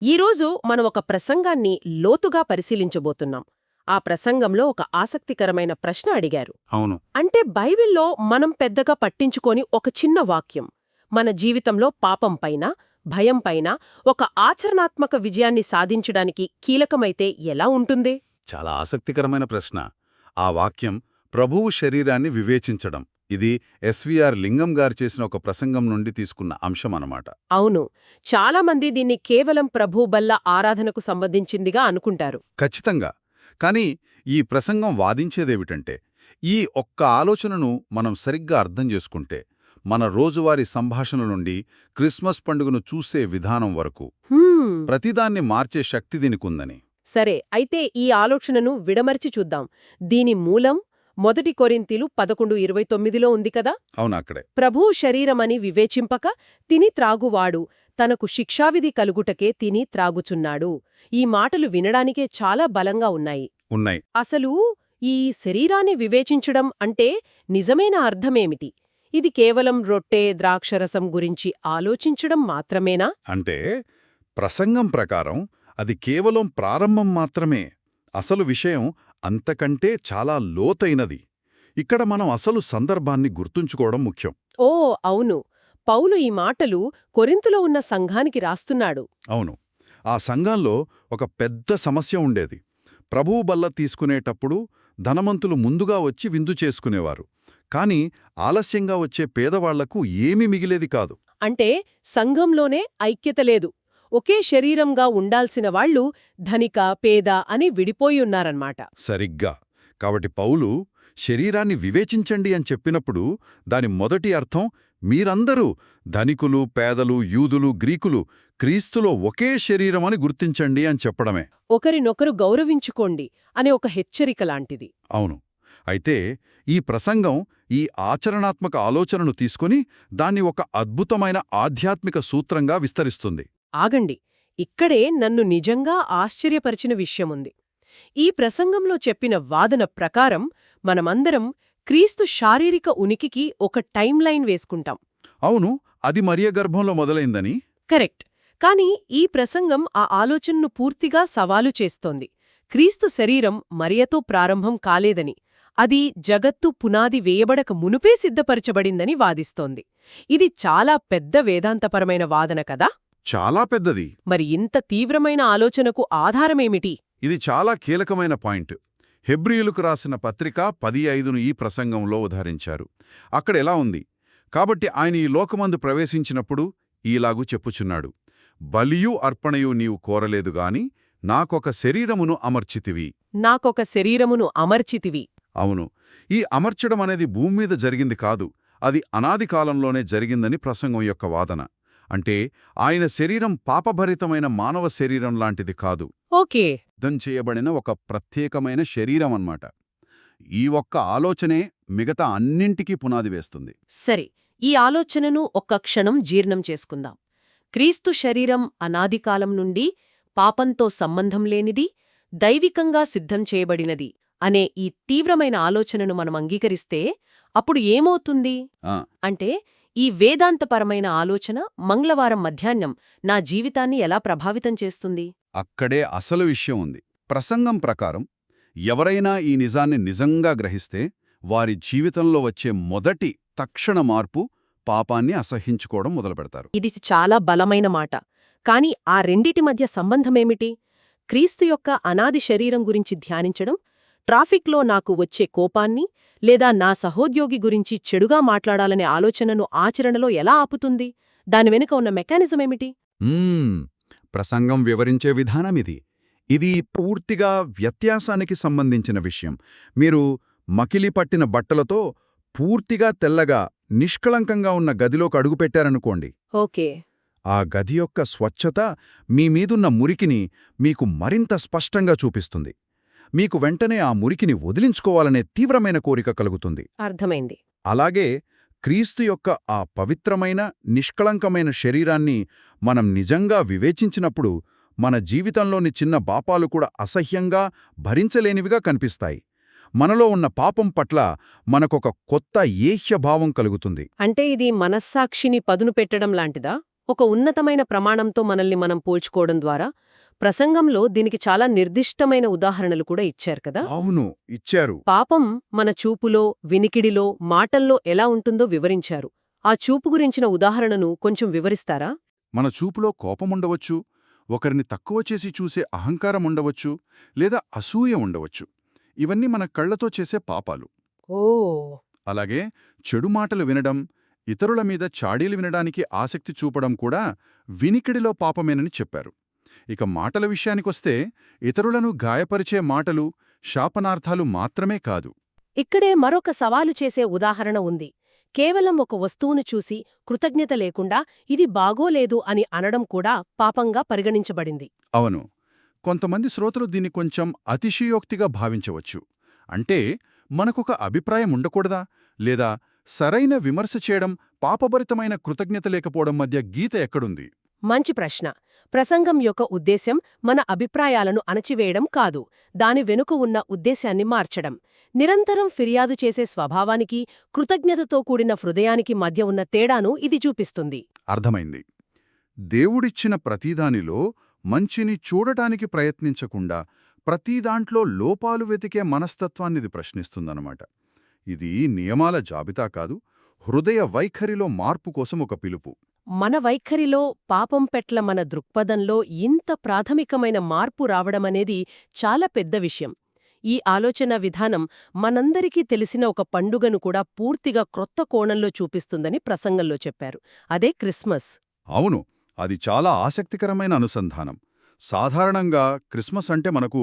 ఈరోజు మనం ఒక ప్రసంగాన్ని లోతుగా పరిశీలించబోతున్నాం. ఆ ప్రసంగంలో ఒక ఆసక్తికరమైన ప్రశ్న అడిగారు. అవును. అంటే బైబిల్లో మనం పెద్దగా పట్టించుకోని ఒక చిన్న వాక్యం మన జీవితంలో పాపంపైన, భయంపైన ఒక ఆచరణాత్మక విజయాన్ని సాధించడానికి కీలకమైతే ఎలా ఉంటుంది? చాలా ఆసక్తికరమైన ప్రశ్న. ఆ వాక్యం ప్రభువు శరీరాన్ని వివేచించడం. ఇది ఎస్వీఆర్ లింగం గారు చేసిన ఒక ప్రసంగం నుండి తీసుకున్న అంశమన్నమాట. అవును, చాలామంది దీన్ని కేవలం ప్రభు బల్ల ఆరాధనకు సంబంధించిందిగా అనుకుంటారు. ఖచ్చితంగా. కానీ ఈ ప్రసంగం వాదించేదేమిటంటే, ఈ ఒక్క ఆలోచనను మనం సరిగ్గా అర్థం చేసుకుంటే, మన రోజువారీ సంభాషణ నుండి క్రిస్మస్ పండుగను చూసే విధానం వరకు హ్మ్, ప్రతిదాన్ని మార్చే శక్తి దీనికుందని. సరే, అయితే ఈ ఆలోచనను విడమర్చి చూద్దాం. దీని మూలం మొదటి కొరింథీలు 11:29లో ఉంది కదా. అవును, అక్కడే. ప్రభువు శరీరమని వివేచింపక తిని త్రాగువాడు తనకు శిక్షావిధి కలుగుటకే తిని త్రాగుచున్నాడు. ఈ మాటలు వినడానికే చాలా బలంగా ఉన్నాయి. ఉన్నాయి. అసలు ఈ శరీరాన్ని వివేచించడం అంటే నిజమైన అర్థమేమిటి? ఇది కేవలం రొట్టె, ద్రాక్షరసం గురించి ఆలోచించడం మాత్రమేనా? అంటే ప్రసంగం ప్రకారం అది కేవలం ప్రారంభం మాత్రమే. అసలు విషయం అంతకంటే చాలా లోతైనది. ఇక్కడ మనం అసలు సందర్భాన్ని గుర్తుంచుకోవడం ముఖ్యం. ఓ అవును, పౌలు ఈ మాటలు కొరింథులో ఉన్న సంఘానికి రాస్తున్నాడు. అవును. ఆ సంఘంలో ఒక పెద్ద సమస్య ఉండేది. ప్రభువు బల్ల తీసుకునేటప్పుడు ధనవంతులు ముందుగా వచ్చి విందు చేసుకునేవారు. కాని ఆలస్యంగా వచ్చే పేదవాళ్లకు ఏమీ మిగిలేది కాదు. అంటే సంఘంలోనే ఐక్యత లేదు. ఒకే శరీరంగా ఉండాల్సిన వాళ్ళు ధనిక, పేద అని విడిపోయున్నారన్నమాట. సరిగ్గా. కాబట్టి పౌలు శరీరాన్ని వివేచించండి అని చెప్పినప్పుడు దాని మొదటి అర్థం మీరందరూ ధనికులు, పేదలు, యూదులు, గ్రీకులు క్రీస్తులో ఒకే శరీరమని గుర్తించండి అని చెప్పడమే. ఒకరినొకరు గౌరవించుకోండి అనే ఒక హెచ్చరిక లాంటిది. అవును. అయితే ఈ ప్రసంగం ఈ ఆచరణాత్మక ఆలోచనను తీసుకుని దాన్ని ఒక అద్భుతమైన ఆధ్యాత్మిక సూత్రంగా విస్తరిస్తుంది. ఆగండి, ఇక్కడే నన్ను నిజంగా ఆశ్చర్యపరిచిన విషయముంది. ఈ ప్రసంగంలో చెప్పిన వాదన ప్రకారం మనమందరం క్రీస్తు శారీరక ఉనికికి ఒక టైంలైన్ వేసుకుంటాం. అవును, అది మరియ గర్భంలో మొదలైందని. కరెక్ట్. కాని ఈ ప్రసంగం ఆ ఆలోచనను పూర్తిగా సవాలు చేస్తోంది. క్రీస్తు శరీరం మరియతో ప్రారంభం కాలేదని, అది జగత్తు పునాది వేయబడక మునుపే సిద్ధపరచబడిందని వాదిస్తోంది. ఇది చాలా పెద్ద వేదాంతపరమైన వాదన కదా. చాలా పెద్దది. మరి ఇంత తీవ్రమైన ఆలోచనకు ఆధారమేమిటి? ఇది చాలా కీలకమైన పాయింట్. హెబ్రీయులకు రాసిన పత్రిక 10:5ను ఈ ప్రసంగంలో ఉదహరించారు. అక్కడ ఎలా ఉంది? కాబట్టి ఆయన ఈ లోకమందు ప్రవేశించినప్పుడు ఈలాగు చెప్పుచున్నాడు, బలియు అర్పణయు నీవు కోరలేదుగాని నాకొక శరీరమును అమర్చితివి. నాకొక శరీరమును అమర్చితివి. అవును, ఈ అమర్చడం అనేది భూమ్మీద జరిగింది కాదు, అది అనాది కాలంలోనే జరిగిందని ప్రసంగం యొక్క వాదన. అంటే ఆయన శరీరం పాపభరితమైన మానవ శరీరం లాంటిది కాదు. ఓకే. సిద్ధం చేయబడిన ఒక ప్రత్యేకమైన శరీరం అన్నమాట. ఈ ఒక్క ఆలోచనే మిగతా అన్నింటికీ పునాది వేస్తుంది. సరే, ఈ ఆలోచనను ఒక్క క్షణం జీర్ణం చేసుకుందాం. క్రీస్తు శరీరం అనాదికాలం నుండి పాపంతో సంబంధం లేనిది, దైవికంగా సిద్ధం చేయబడినది అనే ఈ తీవ్రమైన ఆలోచనను మనం అంగీకరిస్తే అప్పుడు ఏమవుతుంది? ఆ, అంటే ఈ వేదాంతపరమైన ఆలోచన మంగళవారం మధ్యాహ్నం నా జీవితాన్ని ఎలా ప్రభావితం చేస్తుంది? అక్కడే అసలు విషయం ఉంది. ప్రసంగం ప్రకారం ఎవరైనా ఈ నిజాన్ని నిజంగా గ్రహిస్తే వారి జీవితంలో వచ్చే మొదటి తక్షణ మార్పు పాపాన్ని అసహ్యించుకోవడం మొదలుపెడతారు. ఇది చాలా బలమైన మాట. కాని ఆ రెండిటి మధ్య సంబంధమేమిటి? క్రీస్తు యొక్క అనాది శరీరం గురించి ధ్యానించడం ట్రాఫిక్లో నాకు వచ్చే కోపాన్ని లేదా నా సహోద్యోగి గురించి చెడుగా మాట్లాడాలనే ఆలోచనను ఆచరణలో ఎలా ఆపుతుంది? దాని వెనుక ఉన్న మెకానిజమేమిటి? ప్రసంగం వివరించే విధానమిది. ఇది పూర్తిగా వ్యత్యాసానికి సంబంధించిన విషయం. మీరు మకిలి పట్టిన బట్టలతో పూర్తిగా తెల్లగా నిష్కళంకంగా ఉన్న గదిలోకి అడుగుపెట్టారనుకోండి. ఓకే. ఆ గది యొక్క స్వచ్ఛత మీ మీదున్న మురికిని మీకు మరింత స్పష్టంగా చూపిస్తుంది. మీకు వెంటనే ఆ మురికిని వదిలించుకోవాలనే తీవ్రమైన కోరిక కలుగుతుంది. అర్థమైంది. అలాగే క్రీస్తు యొక్క ఆ పవిత్రమైన, నిష్కళంకమైన శరీరాన్ని మనం నిజంగా వివేచించినప్పుడు మన జీవితంలోని చిన్న పాపాలు కూడా అసహ్యంగా, భరించలేనివిగా కనిపిస్తాయి. మనలో ఉన్న పాపం పట్ల మనకొక కొత్త ఏహ్యభావం కలుగుతుంది. అంటే ఇది మనస్సాక్షిని పదును పెట్టడం లాంటిదా? ఒక ఉన్నతమైన ప్రమాణంతో మనల్ని మనం పోల్చుకోవడం ద్వారా ప్రసంగంలో దీనికి చాలా నిర్దిష్టమైన ఉదాహరణలు కూడా ఇచ్చారు కదా. అవును, ఇచ్చారు. పాపం మన చూపులో, వినికిడిలో, మాటల్లో ఎలా ఉంటుందో వివరించారు. ఆ చూపు గురించిన ఉదాహరణను కొంచెం వివరిస్తారా? మన చూపులో కోపముండవచ్చు, ఒకరిని తక్కువ చేసి చూసే అహంకారం ఉండవచ్చు, లేదా అసూయ ఉండవచ్చు. ఇవన్నీ మన కళ్లతో చేసే పాపాలు. ఓ. అలాగే చెడు మాటలు వినడం, ఇతరుల మీద చాడీలు వినడానికి ఆసక్తి చూపడం కూడా వినికిడిలో పాపమేనని చెప్పారు. ఇక మాటల విషయానికొస్తే ఇతరులను గాయపరిచే మాటలు, శాపనార్థాలు మాత్రమే కాదు. ఇక్కడే మరొక సవాలు చేసే ఉదాహరణ ఉంది. కేవలం ఒక వస్తువును చూసి కృతజ్ఞత లేకుండా ఇది బాగోలేదు అని అనడం కూడా పాపంగా పరిగణించబడింది. అవును, కొంతమంది శ్రోతలు దీన్ని కొంచెం అతిశయోక్తిగా భావించవచ్చు. అంటే మనకొక అభిప్రాయం ఉండకూడదా, లేదా సరైన విమర్శ చేయడం, పాపభరితమైన కృతజ్ఞత లేకపోవడం మధ్య గీత ఎక్కడుంది? మంచి ప్రశ్న. ప్రసంగం యొక్క ఉద్దేశ్యం మన అభిప్రాయాలను అణచివేయడం కాదు, దాని వెనుక ఉన్న ఉద్దేశాన్ని మార్చడం. నిరంతరం ఫిర్యాదు చేసే స్వభావానికి, కృతజ్ఞతతో కూడిన హృదయానికి మధ్య ఉన్న తేడాను ఇది చూపిస్తుంది. అర్థమైంది. దేవుడిచ్చిన ప్రతిదానిలో మంచిని చూడటానికి ప్రయత్నించకుండా ప్రతిదాంట్లో లోపాలు వెతికే మనస్తత్వాన్నిది ప్రశ్నిస్తుందన్నమాట. ఇది నియమాల జాబితా కాదు, హృదయ వైఖరిలో మార్పు కోసం ఒక పిలుపు. మన వైఖరిలో, పాపం పెట్ల మన దృక్పథంలో ఇంత ప్రాథమికమైన మార్పు రావడమనేది చాలా పెద్ద విషయం. ఈ ఆలోచన విధానం మనందరికీ తెలిసిన ఒక పండుగను కూడా పూర్తిగా క్రొత్త కోణంలో చూపిస్తుందని ప్రసంగంలో చెప్పారు. అదే క్రిస్మస్. అవును, అది చాలా ఆసక్తికరమైన అనుసంధానం. సాధారణంగా క్రిస్మస్ అంటే మనకు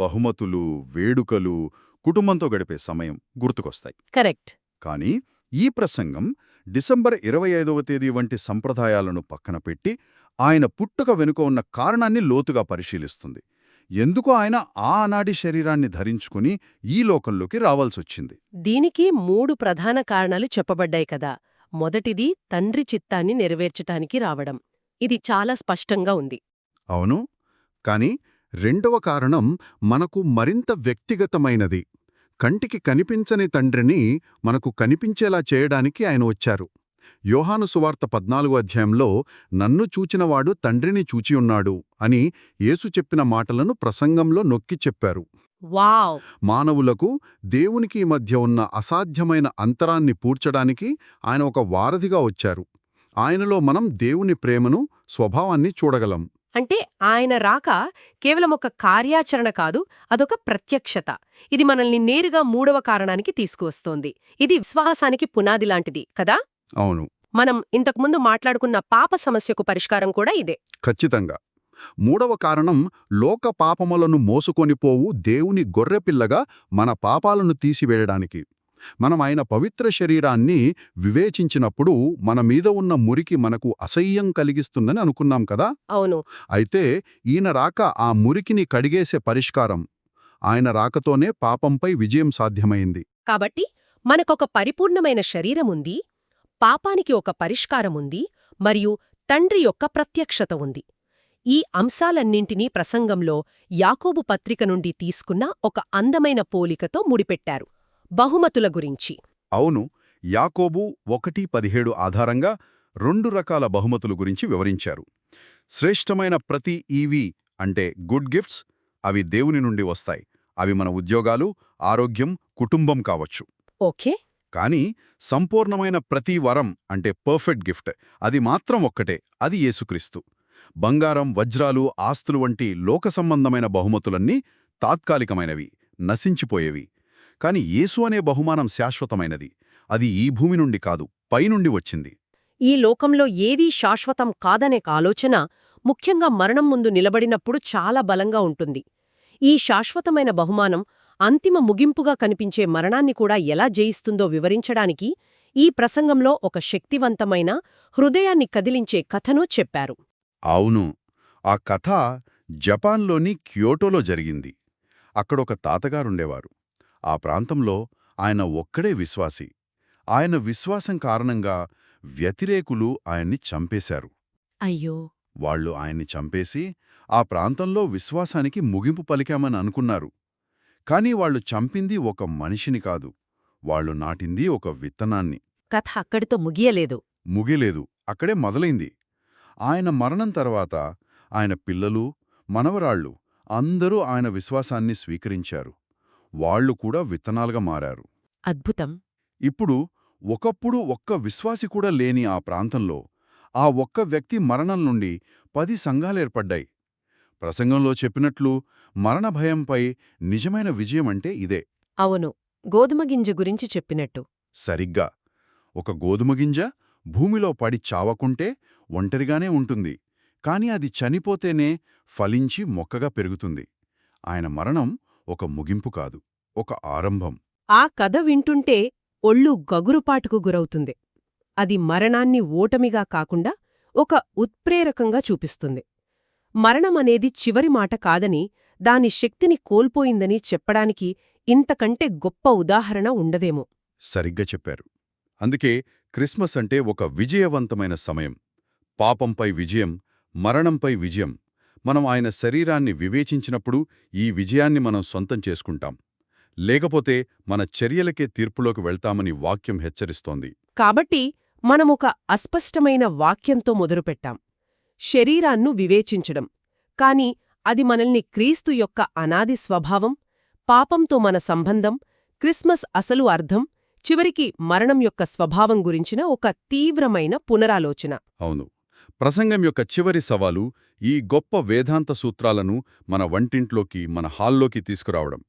బహుమతులు, వేడుకలు, కుటుంబంతో గడిపే సమయం గుర్తుకొస్తాయి. కరెక్ట్. కానీ ఈ ప్రసంగం డిసెంబర్ 25వ తేదీ వంటి సంప్రదాయాలను పక్కన పెట్టి ఆయన పుట్టుక వెనుక ఉన్న కారణాన్ని లోతుగా పరిశీలిస్తుంది. ఎందుకు ఆయన ఆనాటి శరీరాన్ని ధరించుకుని ఈ లోకంలోకి రావాల్సొచ్చింది? దీనికి 3 ప్రధాన కారణాలు చెప్పబడ్డాయి కదా. మొదటిది తండ్రి చిత్తాన్ని నెరవేర్చటానికి రావడం. ఇది చాలా స్పష్టంగా ఉంది. అవును, కాని రెండవ కారణం మనకు మరింత వ్యక్తిగతమైనది. కంటికి కనిపించని తండ్రిని మనకు కనిపించేలా చేయడానికి ఆయన వచ్చారు. యోహాను సువార్త 14వ అధ్యాయంలో నన్ను చూచినవాడు తండ్రిని చూచియున్నాడు అని యేసు చెప్పిన మాటలను ప్రసంగంలో నొక్కి చెప్పారు. వావ్! మానవులకు దేవునికి మధ్య ఉన్న అసాధ్యమైన అంతరాన్ని పూడ్చడానికి ఆయన ఒక వారధిగా వచ్చారు. ఆయనలో మనం దేవుని ప్రేమను, స్వభావాన్ని చూడగలం. అంటే ఆయన రాక కేవలం ఒక కార్యాచరణ కాదు, అదొక ప్రత్యక్షత. ఇది మనల్ని నేరుగా 3వ కారణానికి తీసుకువస్తోంది. ఇది విశ్వాసానికి పునాది లాంటిది కదా. అవును, మనం ఇంతకుముందు మాట్లాడుకున్న పాప సమస్యకు పరిష్కారం కూడా ఇదే. ఖచ్చితంగా. మూడవ కారణం లోక పాపములను మోసుకొనిపోవు దేవుని గొర్రెపిల్లగా మన పాపాలను తీసివేయడానికి. మనం ఆయన పవిత్ర శరీరాన్ని వివేచించినప్పుడు మన మీద ఉన్న మురికి మనకు అసహ్యం కలిగిస్తుందని అనుకున్నాం కదా. అవును. అయితే ఈయన రాక ఆ మురికిని కడిగేసే పరిష్కారం. ఆయన రాకతోనే పాపంపై విజయం సాధ్యమైంది. కాబట్టి మనకొక పరిపూర్ణమైన శరీరముంది, పాపానికి ఒక పరిష్కారముంది, మరియు తండ్రి యొక్క ప్రత్యక్షత ఉంది. ఈ అంశాలన్నింటినీ ప్రసంగంలో యాకోబు పత్రిక నుండి తీసుకున్న ఒక అందమైన పోలికతో ముడిపెట్టారు. బహుమతుల గురించి. అవును, యాకోబు 1:17 ఆధారంగా 2 రకాల బహుమతుల గురించి వివరించారు. శ్రేష్టమైన ప్రతి ఈవి అంటే గుడ్ గిఫ్ట్స్, అవి దేవుని నుండి వస్తాయి. అవి మన ఉద్యోగాలు, ఆరోగ్యం, కుటుంబం కావచ్చు. ఓకే. కానీ సంపూర్ణమైన ప్రతి వరం అంటే పర్ఫెక్ట్ గిఫ్ట్, అది మాత్రం ఒక్కటే, అది యేసుక్రీస్తు. బంగారం, వజ్రాలు, ఆస్తులు వంటి లోక సంబంధమైన బహుమతులన్నీ తాత్కాలికమైనవి, నశించిపోయేవి. కాని యేసు అనే బహుమానం శాశ్వతమైనది. అది ఈ భూమి నుండి కాదు, పైనుండి వచ్చింది. ఈ లోకంలో ఏదీ శాశ్వతం కాదనే ఆలోచన ముఖ్యంగా మరణం ముందు నిలబడినప్పుడు చాలా బలంగా ఉంటుంది. ఈ శాశ్వతమైన బహుమానం అంతిమ ముగింపుగా కనిపించే మరణాన్ని కూడా ఎలా జయిస్తుందో వివరించడానికి ఈ ప్రసంగంలో ఒక శక్తివంతమైన, హృదయాన్ని కదిలించే కథను చెప్పారు. అవును, ఆ కథ జపాన్లోని క్యోటోలో జరిగింది. అక్కడొక తాతగారుండేవారు. ఆ ప్రాంతంలో ఆయన ఒక్కడే విశ్వాసి. ఆయన విశ్వాసం కారణంగా వ్యతిరేకులు ఆయన్ని చంపేశారు. అయ్యో! వాళ్ళు ఆయన్ని చంపేసి ఆ ప్రాంతంలో విశ్వాసానికి ముగింపు పలికామని అనుకున్నారు. కాని వాళ్ళు చంపింది ఒక మనిషిని కాదు, వాళ్ళు నాటింది ఒక విత్తనాన్ని. కథ అక్కడితో ముగియలేదు. ముగిలేదు, అక్కడే మొదలైంది. ఆయన మరణం తర్వాత ఆయన పిల్లలు, మనవరాళ్ళు అందరూ ఆయన విశ్వాసాన్ని స్వీకరించారు. వాళ్ళు కూడా విత్తనాలుగా మారారు. అద్భుతం. ఇప్పుడు ఒకప్పుడు ఒక్క విశ్వాసి కూడా లేని ఆ ప్రాంతంలో ఆ ఒక్క వ్యక్తి మరణం నుండి 10 సంఘాలేర్పడ్డాయి. ప్రసంగంలో చెప్పినట్లు మరణ భయంపై నిజమైన విజయమంటే ఇదే. అవును, గోధుమ గింజ గురించి చెప్పినట్టు. సరిగ్గా. ఒక గోధుమ గింజ భూమిలో పడి చావకుంటే ఒంటరిగానే ఉంటుంది, కాని అది చనిపోతేనే ఫలించి మొక్కగా పెరుగుతుంది. ఆయన మరణం ఒక ముగింపు కాదు, ఒక ఆరంభం. ఆ కథ వింటుంటే ఒళ్ళు గగురుపాటుకు గురవుతుంది. అది మరణాన్ని ఓటమిగా కాకుండా ఒక ఉత్ప్రేరకంగా చూపిస్తుంది. మరణమనేది చివరి మాట కాదని, దాని శక్తిని కోల్పోయిందని చెప్పడానికి ఇంతకంటే గొప్ప ఉదాహరణ ఉండదేమో. సరిగ్గా చెప్పారు. అందుకే క్రిస్మస్ అంటే ఒక విజయవంతమైన సమయం. పాపంపై విజయం, మరణంపై విజయం. మనం ఆయన శరీరాన్ని వివేచించినప్పుడు ఈ విజయాన్ని మనం సొంతం చేసుకుంటాం. లేకపోతే మన చర్యలకే తీర్పులోకి వెళ్తామని వాక్యం హెచ్చరిస్తోంది. కాబట్టి మనమొక అస్పష్టమైన వాక్యంతో మొదలుపెట్టాం. శరీరాన్ను వివేచించడం. కాని అది మనల్ని క్రీస్తు యొక్క అనాది స్వభావం, పాపంతో మన సంబంధం, క్రిస్మస్ అసలు అర్థం, చివరికి మరణం యొక్క స్వభావం గురించిన ఒక తీవ్రమైన పునరాలోచన. అవును. ప్రసంగం యొక్క చివరి సవాలు ఈ గొప్ప వేదాంత సూత్రాలను మన వంటింట్లోకి, మన హాల్లోకి తీసుకురావడం.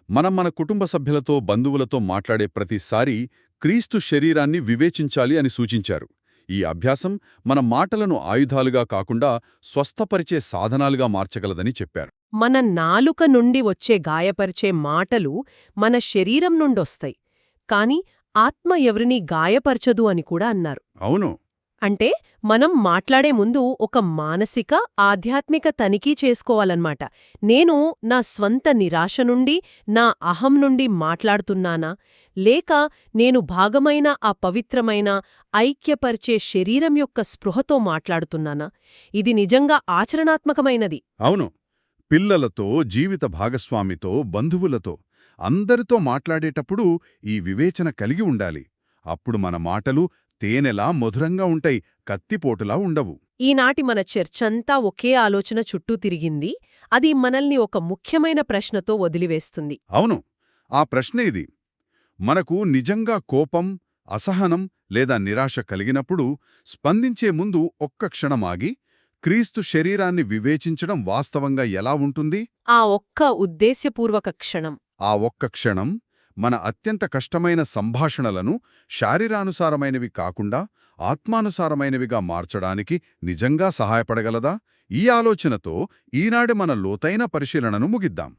మనం మన కుటుంబ సభ్యులతో, బంధువులతో మాట్లాడే ప్రతిసారీ క్రీస్తు శరీరాన్ని వివేచించాలి అని సూచించారు. ఈ అభ్యాసం మన మాటలను ఆయుధాలుగా కాకుండా స్వస్థపరిచే సాధనాలుగా మార్చగలదని చెప్పారు. మన నాలుక నుండి వచ్చే గాయపరిచే మాటలు మన శరీరం నుండొస్తాయి, కాని ఆత్మ ఎవరినీ గాయపరచదు అని కూడా అన్నారు. అవును. అంటే మనం మాట్లాడే ముందు ఒక మానసిక, ఆధ్యాత్మిక తనిఖీ చేసుకోవాలన్నమాట. నేను నా స్వంత నిరాశ నుండి, నా అహం నుండి మాట్లాడుతున్నానా, లేక నేను భాగమైన ఆ పవిత్రమైన, ఐక్యపరిచే శరీరం యొక్క స్పృహతో మాట్లాడుతున్నానా? ఇది నిజంగా ఆచరణాత్మకమైనది. అవును. పిల్లలతో, జీవిత భాగస్వామితో, బంధువులతో, అందరితో మాట్లాడేటప్పుడు ఈ వివేచన కలిగి ఉండాలి. అప్పుడు మన మాటలు తేనెలా మధురంగా ఉంటాయి, కత్తిపోటులా ఉండవు. ఈనాటి మన చర్చంతా ఒకే ఆలోచన చుట్టూ తిరిగింది. అది మనల్ని ఒక ముఖ్యమైన ప్రశ్నతో వదిలివేస్తుంది. అవును. ఆ ప్రశ్న ఇది: మనకు నిజంగా కోపం, అసహనం లేదా నిరాశ కలిగినప్పుడు స్పందించే ముందు ఒక్క క్షణమాగి క్రీస్తు శరీరాన్ని వివేచించడం వాస్తవంగా ఎలా ఉంటుంది? ఆ ఒక్క ఉద్దేశ్యపూర్వక క్షణం, ఆ ఒక్క క్షణం మన అత్యంత కష్టమైన సంభాషణలను శారీరానుసారమైనవి కాకుండా ఆత్మానుసారమైనవిగా మార్చడానికి నిజంగా సహాయపడగలదా? ఈ ఆలోచనతో ఈనాడు మన లోతైన పరిశీలనను ముగిద్దాం.